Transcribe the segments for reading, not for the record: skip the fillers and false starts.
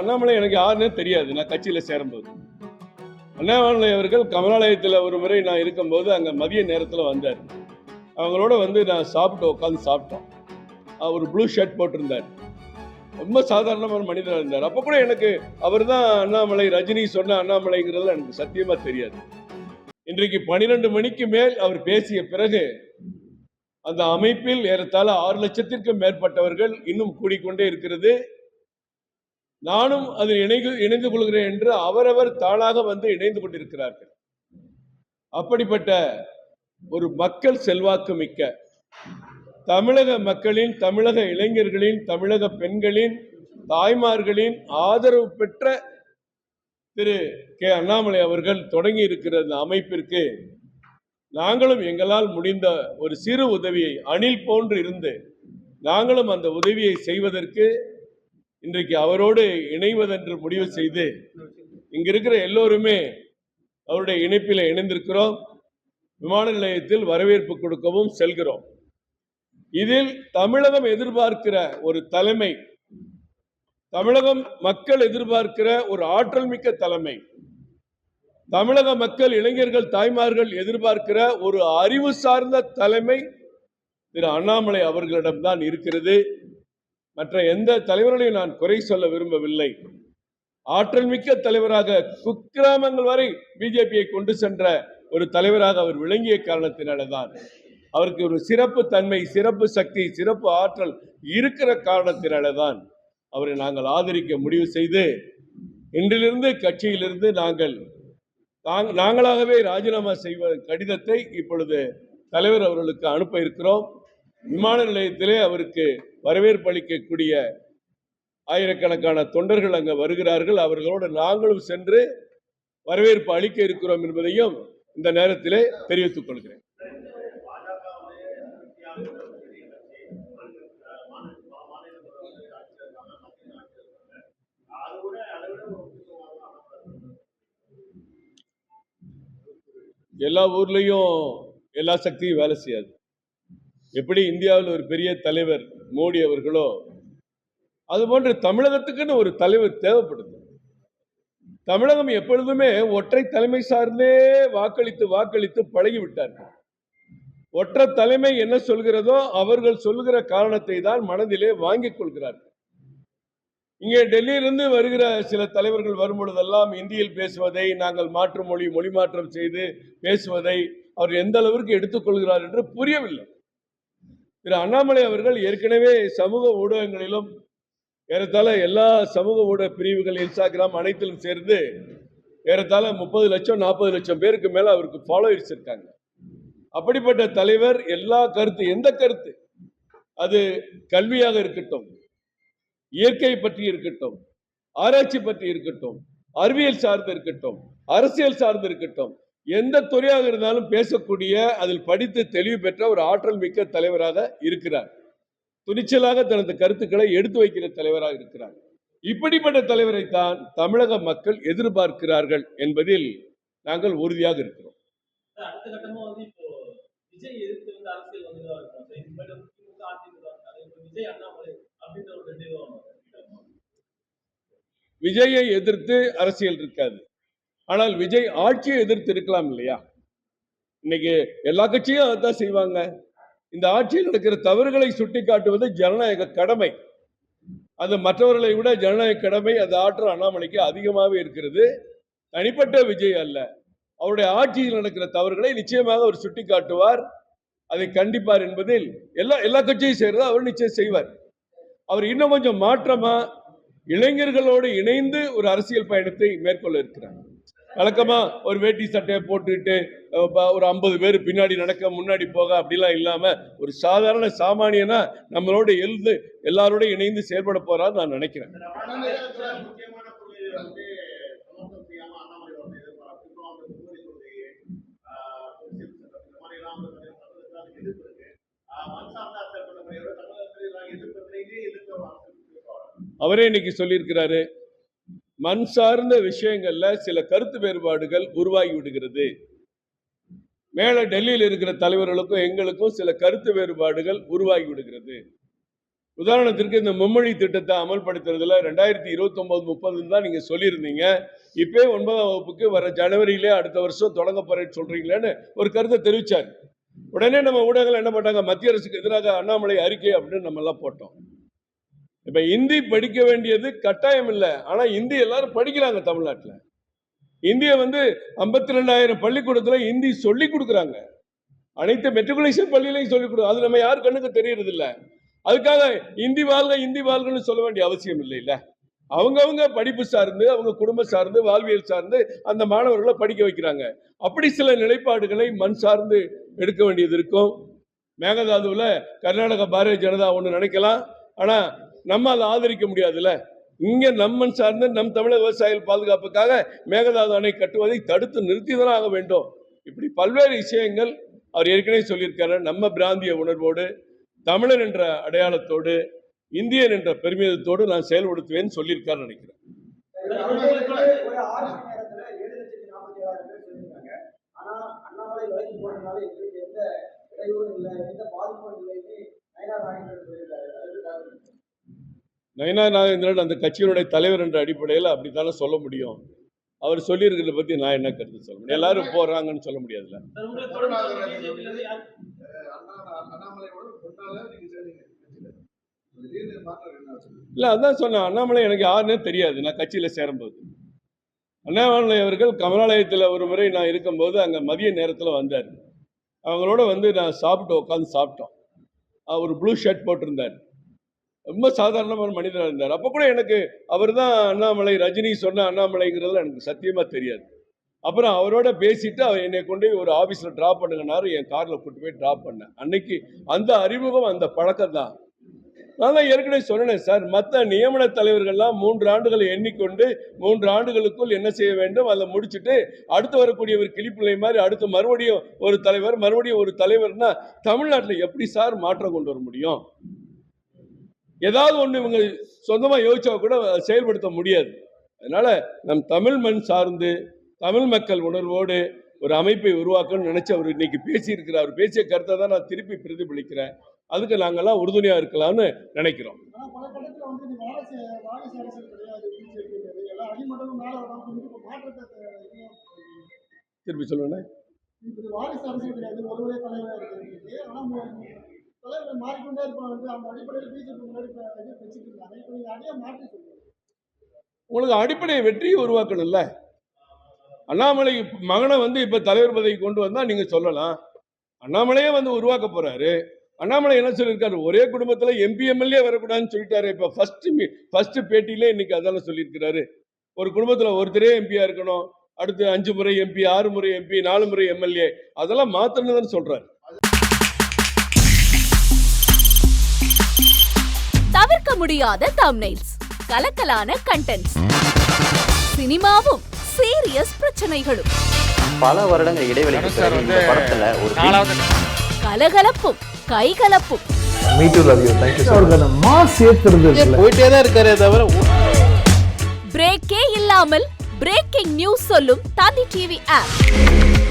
அண்ணாமலை எனக்கு யாருன்னே தெரியாது. நான் கட்சியில் சேரும்போது அண்ணாமலை அவர்கள் கமலாலயத்தில் ஒரு முறை நான் இருக்கும்போது அங்கே மதிய நேரத்தில் வந்தார். அவங்களோட வந்து நான் உட்காந்து சாப்பிட்டோம். ஒரு ப்ளூ ஷர்ட் போட்டிருந்தார். ரொம்ப சாதாரணமான மனிதராக இருந்தார். அப்போ கூட எனக்கு அவர் தான் அண்ணாமலை, ரஜினி சொன்ன அண்ணாமலைங்கிறது எனக்கு சத்தியமா தெரியாது. இன்றைக்கு 12 மணிக்கு மேல் அவர் பேசிய பிறகு அந்த அமைப்பில் ஏறத்தாழ 6 லட்சத்திற்கும் மேற்பட்டவர்கள் இன்னும் கூடிக்கொண்டே இருக்கிறது. நானும் அதில் இணைந்து கொள்கிறேன் என்று அவரவர் தானாக வந்து இணைந்து கொண்டிருக்கிறார்கள். அப்படிப்பட்ட ஒரு மக்கள் செல்வாக்கு மிக்க தமிழக மக்களின், தமிழக இளைஞர்களின், தமிழக பெண்களின், தாய்மார்களின் ஆதரவு பெற்ற திரு கே அண்ணாமலை அவர்கள் தொடங்கி இருக்கிற அந்த அமைப்பிற்கு நாங்களும் எங்களால் முடிந்த ஒரு சிறு உதவியை, அணில் போன்று இருந்து நாங்களும் அந்த உதவியை செய்வதற்கு இன்றைக்கு அவரோடு இணைவதென்று முடிவு செய்து இங்க இருக்கிற எல்லோருமே அவருடைய இணைப்பில் இணைந்திருக்கிறோம். விமான நிலையத்தில் வரவேற்பு கொடுக்கவும் செல்கிறோம். இதில் தமிழகம் எதிர்பார்க்கிற ஒரு தலைமை, தமிழகம் மக்கள் எதிர்பார்க்கிற ஒரு ஆற்றல் மிக்க தலைமை, தமிழக மக்கள், இளைஞர்கள், தாய்மார்கள் எதிர்பார்க்கிற ஒரு அறிவு சார்ந்த தலைமை திரு அண்ணாமலை அவர்களிடம்தான் இருக்கிறது. மற்ற எந்த தலைவர்களையும் நான் குறை சொல்ல விரும்பவில்லை. ஆற்றல் மிக்க தலைவராக குக்கிராமங்கள் வரை பிஜேபியை கொண்டு சென்ற ஒரு தலைவராக அவர் விளங்கிய காரணத்தினால்தான், அவருக்கு ஒரு சிறப்பு தன்மை, சிறப்பு சக்தி, சிறப்பு ஆற்றல் இருக்கிற காரணத்தினால்தான் அவரை நாங்கள் ஆதரிக்க முடிவு செய்து இன்றிலிருந்து கட்சியிலிருந்து நாங்களாகவே ராஜினாமா செய்வ கடிதத்தை இப்பொழுது தலைவர் அவர்களுக்கு அனுப்ப இருக்கிறோம். விமான நிலையத்திலே அவருக்கு வரவேற்பு அளிக்கக்கூடிய ஆயிரக்கணக்கான தொண்டர்கள் அங்கு வருகிறார்கள். அவர்களோடு நாங்களும் சென்று வரவேற்பு அளிக்க இருக்கிறோம் என்பதையும் இந்த நேரத்திலே தெரிவித்துக் கொள்கிறேன். எல்லா ஊர்லயும் எல்லா சக்தியும் வேலை செய்யாது. எப்படி இந்தியாவில் ஒரு பெரிய தலைவர் மோடி அவர்களோ அதுபோன்று தமிழகத்துக்குன்னு ஒரு தலைவர் தேவைப்படுது. தமிழகம் எப்பொழுதுமே ஒற்றை தலைமை சார்ந்தே வாக்களித்து வாக்களித்து பழகிவிட்டார்கள். ஒற்றை தலைமை என்ன சொல்கிறதோ அவர்கள் சொல்லுகிற காரணத்தை தான் மனதிலே வாங்கிக் கொள்கிறார்கள். இங்கே டெல்லியிலிருந்து வருகிற சில தலைவர்கள் வரும்பொழுதெல்லாம் இந்தியில் பேசுவதை, நாங்கள் மொழி மாற்றம் செய்து பேசுவதை அவர் எந்த அளவிற்கு எடுத்துக்கொள்கிறார் என்று புரியவில்லை. திரு அண்ணாமலை அவர்கள் ஏற்கனவே சமூக ஊடகங்களிலும் ஏறத்தாழ எல்லா சமூக ஊடக பிரிவுகள், இன்ஸ்டாகிராம் அனைத்திலும் சேர்ந்து ஏறத்தாழ 30 லட்சம் 40 லட்சம் பேருக்கு மேல அவருக்கு ஃபாலோவர்ஸ் இருக்காங்க. அப்படிப்பட்ட தலைவர் எந்த கருத்து அது கல்வியாக இருக்கட்டும், இயற்கை பற்றி இருக்கட்டும், ஆராய்ச்சி பற்றி இருக்கட்டும், அறிவியல் சார்ந்து இருக்கட்டும், அரசியல் சார்ந்து இருக்கட்டும், எந்த துறையாக இருந்தாலும் பேசக்கூடிய, அதில் படித்து தெளிவு பெற்ற ஒரு ஆற்றல் மிக்க தலைவராக இருக்கிறார். துணிச்சலாக தனது கருத்துக்களை எடுத்து வைக்கிற தலைவராக இருக்கிறார். இப்படிப்பட்ட தலைவரைத்தான் தமிழக மக்கள் எதிர்பார்க்கிறார்கள் என்பதில் நாங்கள் உறுதியாக இருக்கிறோம். விஜயை எதிர்த்து அரசியல் இருக்காது. ஆனால் விஜய் ஆட்சியை எதிர்த்து இருக்கலாம் இல்லையா? இன்னைக்கு எல்லா கட்சியும் அதான் செய்வாங்க. இந்த ஆட்சியில் நடக்கிற தவறுகளை சுட்டி காட்டுவது ஜனநாயக கடமை. அது மற்றவர்களை விட ஜனநாயக கடமை, அது ஆற்றல் அண்ணாமலைக்கு அதிகமாகவே இருக்கிறது. தனிப்பட்ட விஜய் அல்ல, அவருடைய ஆட்சியில் நடக்கிற தவறுகளை நிச்சயமாக அவர் சுட்டி காட்டுவார், அதை கண்டிப்பார் என்பதில் எல்லா கட்சியும் செய்யறதோ அவர் நிச்சயம் செய்வார். அவர் இன்னும் கொஞ்சம் மாற்றமா இளைஞர்களோடு இணைந்து ஒரு அரசியல் பயணத்தை மேற்கொள்ள இருக்கிறார். வழக்கமா ஒரு வேட்டி சட்டையை போட்டுக்கிட்டு ஒரு 50 பேர் பின்னாடி நடக்க முன்னாடி போக அப்படிலாம் இல்லாம ஒரு சாதாரண சாமானியனா நம்மளோட எல்லாரோட இணைந்து செயல்பட போறாரு நான் நினைக்கிறேன். அவரே இன்னைக்கு சொல்லியிருக்கிறாரு, மண் சார்ந்த விஷயங்கள்ல சில கருத்து வேறுபாடுகள் உருவாகி விடுகிறது. மேல டெல்லியில் இருக்கிற தலைவர்களுக்கும் எங்களுக்கும் சில கருத்து வேறுபாடுகள் உருவாகி விடுகிறது. உதாரணத்திற்கு இந்த மும்மொழி திட்டத்தை அமல்படுத்துறதுல 2029-30 தான் நீங்க சொல்லியிருந்தீங்க. இப்பே 9ஆம் வகுப்புக்கு வர ஜனவரியிலே அடுத்த வருஷம் தொடங்க போறேன்னு சொல்றீங்களேன்னு ஒரு கருத்தை தெரிவிச்சார். உடனே நம்ம ஊடகங்கள் என்ன பண்ணாங்க, மத்திய அரசுக்கு எதிராக அண்ணாமலை அறிக்கை அப்படின்னு நம்ம எல்லாம் போட்டோம். இப்ப இந்தி படிக்க வேண்டியது கட்டாயம் இல்லை, ஆனா இந்தி எல்லாரும் படிக்கிறாங்க. தமிழ்நாட்டில் இந்திய 52,000 பள்ளிக்கூடத்துல இந்தி சொல்லி கொடுக்குறாங்க. அனைத்து மெட்ரிகுலேஷன் பள்ளியிலையும் சொல்லிக் கொடுக்கும். அது நம்ம யார் கண்ணுக்கு தெரியறது இல்லை. அதுக்காக இந்தி வாழ்கன்னு சொல்ல வேண்டிய அவசியம் இல்லை. இல்ல, அவங்கவுங்க படிப்பு சார்ந்து, அவங்க குடும்பம் சார்ந்து, வாழ்வியல் சார்ந்து அந்த மாணவர்களை படிக்க வைக்கிறாங்க. அப்படி சில நிலைப்பாடுகளை மண் சார்ந்து எடுக்க வேண்டியது இருக்கும். மேகதாதுவில் கர்நாடக பாரதிய ஜனதா ஒன்று நினைக்கலாம், ஆனா நம்ம அதை ஆதரிக்க முடியாதுல்ல. இங்க நம்மன் சார்ந்து நம் தமிழக விவசாயிகள் பாதுகாப்புக்காக மேகதாது அணை கட்டுவதை தடுத்து நிறுத்திதான் ஆக வேண்டும். இப்படி பல்வேறு விஷயங்கள் அவர் ஏற்கனவே சொல்லியிருக்காரு. நம்ம பிராந்திய உணர்வோடு, தமிழன் என்ற அடையாளத்தோடு, இந்தியன் என்ற பெருமிதத்தோடு நான் செயல்படுத்துவேன்னு சொல்லியிருக்காரு நினைக்கிறேன். நயனா நாகேந்திரன் அந்த கட்சியினுடைய தலைவர் என்ற அடிப்படையில் அப்படித்தானே சொல்ல முடியும். அவர் சொல்லியிருக்கிறத பத்தி நான் என்ன கருத்து சொல்ல முடியும்? எல்லாரும் போறாங்கன்னு சொல்ல முடியாதுல்ல. இல்ல, அதான் சொன்னேன், அண்ணாமலை எனக்கு யாருன்னே தெரியாது நான் கட்சியில சேரும்போது. அண்ணாமலை அவர்கள் கமலாலயத்தில் ஒரு முறை நான் இருக்கும்போது அங்க மதிய நேரத்தில் வந்தார். அவங்களோட நான் உட்காந்து சாப்பிட்டோம். ஒரு ப்ளூ ஷர்ட் போட்டிருந்தார். ரொம்ப சாதாரணமான மனிதராக இருந்தார். அப்போ கூட எனக்கு அவர் தான் அண்ணாமலை, ரஜினி சொன்ன அண்ணாமலைங்கிறதுல எனக்கு சத்தியமா தெரியாது. அப்புறம் அவரோட பேசிட்டு அவர் என்னை கொண்டு ஒரு ஆஃபீஸில் ட்ராப் பண்ணுங்கனாரு. என் காரில் கூட்டு போய் ட்ராப் பண்ணேன். அன்னைக்கு அந்த அறிமுகம், அந்த பழக்கம் தான். நான் தான் ஏற்கனவே சொன்னேன் சார், மற்ற நியமன தலைவர்கள்லாம் 3 ஆண்டுகளை எண்ணிக்கொண்டு 3 ஆண்டுகளுக்குள் என்ன செய்ய வேண்டும் அதை முடிச்சுட்டு அடுத்து வரக்கூடிய ஒரு கிளிப்பிள்ளை மாதிரி அடுத்து மறுபடியும் ஒரு தலைவர்னா தமிழ்நாட்டில் எப்படி சார் மாற்றம் கொண்டு வர முடியும்? ஏதாவது ஒன்று இவங்க சொந்தமா யோசிச்சா கூட செயல்படுத்த முடியாது. அதனால நம் தமிழ் மண் சார்ந்து தமிழ் மக்கள் உணர்வோடு ஒரு அமைப்பை உருவாக்கணும்னு நினைச்சு அவர் இன்னைக்கு பேசியிருக்கிறார். அவர் பேசிய கருத்தை தான் நான் திருப்பி பிரதிபலிக்கிறேன். அதுக்கு நாங்கெல்லாம் உறுதுணையா இருக்கலாம்னு நினைக்கிறோம். திருப்பி சொல்லுங்க. உங்களுக்கு அடிப்படை வெற்றியை உருவாக்கணும்ல. அண்ணாமலை மகனை இப்ப தலைவர் பதவி கொண்டு வந்தா நீங்க சொல்லலாம். அண்ணாமலையே உருவாக்க போறாரு. அண்ணாமலை என்ன சொல்லியிருக்காரு, ஒரே குடும்பத்துல எம்பி எம்எல்ஏ வரக்கூடாதுன்னு சொல்லிட்டாரு. இப்ப ஃபர்ஸ்ட் பேட்டியிலே இன்னைக்கு அதான சொல்லியிருக்கிறாரு. ஒரு குடும்பத்துல ஒருத்தரே எம்பியா இருக்கணும், அடுத்து 5 முறை எம்பி, 6 முறை எம்பி, 4 முறை எம்எல்ஏ, அதெல்லாம் மாத்தணும்னு சொல்றாரு. தவிர்க்க முடியாத தம்ப்நெயில்ஸ், கலக்கலான கண்டென்ட்ஸ், சினிமாவும் சீரியஸ் பிரச்சனைகளும், பல வருடங்கள் இடைவெளிக்கு பிறகு இந்த படத்துல ஒரு கலகலப்பும் கைகலப்பும். Me too, love you. Thank you so much. Mass ஏத்துறது போயிட்டே தான் இருக்காரே தவிர பிரேக்கே இல்லாமல் பிரேக்கிங் நியூஸ் சொல்லும் தந்தி டிவி ஆப்.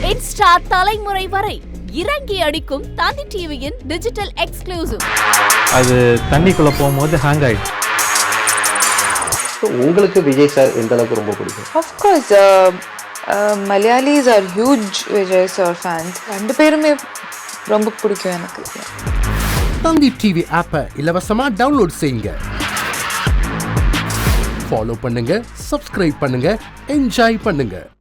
இன்ஸ்டா தலைமுறை வரை இறங்கி அடிக்கும் தந்தி டிவியின் டிஜிட்டல் எக்ஸ்க்ளூசிவ். அது தண்ணிக்குள்ள போகும்போது ஹேங் ஆயிடுச்சு. உங்களுக்கு விஜய் சார் எந்த அளவுக்கு ரொம்ப பிடிக்கும்? Of course, Malayalis are huge Vijay sir fans. ரெண்டு பேருமே ரொம்ப பிடிக்கும் எனக்கு. தந்தி டிவி ஆப்பை இலவசமா டவுன்லோட் செய்யுங்க. ஃபாலோ பண்ணுங்க, சப்ஸ்கிரைப் பண்ணுங்க, என்ஜாய் பண்ணுங்க.